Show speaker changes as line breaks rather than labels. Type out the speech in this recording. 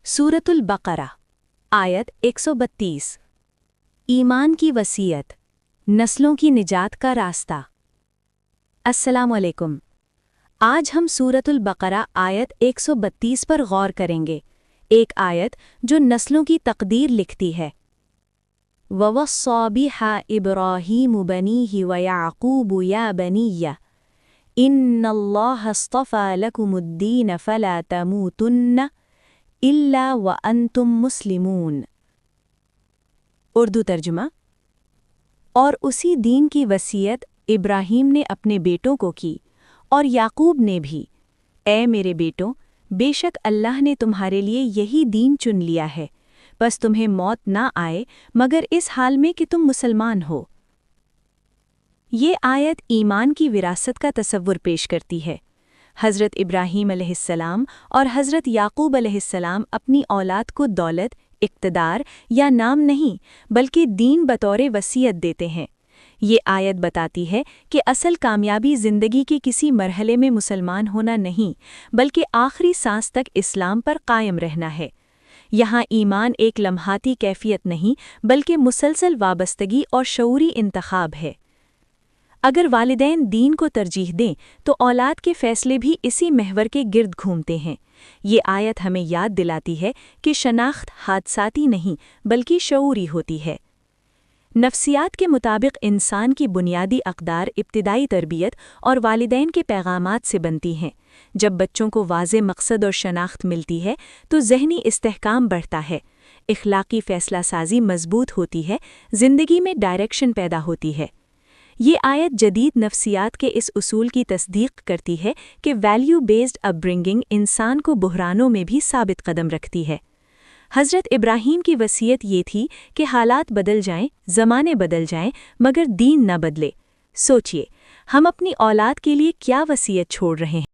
सूरतुल बकरा आयत 132। ईमान की वसीयत, नस्लों की निजात का रास्ता। अस्सलामु अलैकुम। आज हम सूरतुल बकरा आयत 132 पर गौर करेंगे, एक आयत जो नस्लों की तकदीर लिखती है। ववस्सा बिहा इब्राहीम बनीहि व याक़ूबु या बनिय्या इन्नल्लाह अस्तफ़ा लकुमुद्दीन फला तमूतुन्न इल्ला व अंतुम मुस्लिमून। उर्दू तर्जुमा। और उसी दीन की वसीयत इब्राहीम ने अपने बेटों को की और याकूब ने भी, ए मेरे बेटों, बेशक अल्लाह ने तुम्हारे लिए यही दीन चुन लिया है, बस तुम्हें मौत ना आए मगर इस हाल में कि तुम मुसलमान हो। ये आयत ईमान की विरासत का तसव्वुर पेश करती है। हज़रत इब्राहीम अलैहिस्सलाम और हज़रत याकूब अलैहिस्सलाम अपनी औलाद को दौलत, इक़्तिदार या नाम नहीं बल्कि दीन बतौर वसीयत देते हैं। ये आयत बताती है कि असल कामयाबी ज़िंदगी के किसी मरहले में मुसलमान होना नहीं बल्कि आखिरी सांस तक इस्लाम पर कायम रहना है। यहाँ ईमान एक लम्हाती कैफियत नहीं बल्कि मुसलसल वाबस्तगी और शऊरी इंतखाब है। अगर वालिदैन दीन को तरजीह दें तो औलाद के फ़ैसले भी इसी महवर के गिर्द घूमते हैं। ये आयत हमें याद दिलाती है कि शनाख्त हादसाती नहीं बल्कि शऊरी होती है। नफ्सियात के मुताबिक इंसान की बुनियादी अक़दार इब्तिदाई तरबियत और वालिदैन के पैगामात से बनती हैं। जब बच्चों को वाज़े मकसद और शनाख्त मिलती है तो ज़हनी इस्तेहकाम बढ़ता है, इखलाक़ी फ़ैसला साज़ी मज़बूत होती है, ज़िंदगी में डायरेक्शन पैदा होती है। ये आयत जदीद नफ्सियात के इस उसूल की तस्दीक करती है कि वैल्यू बेस्ड अपब्रिंगिंग इंसान को बुहरानों में भी साबित कदम रखती है। हज़रत इब्राहीम की वसीयत ये थी कि हालात बदल जाएं, ज़माने बदल जाएं, मगर दीन न बदले। सोचिए, हम अपनी औलाद के लिए क्या वसीयत छोड़ रहे हैं।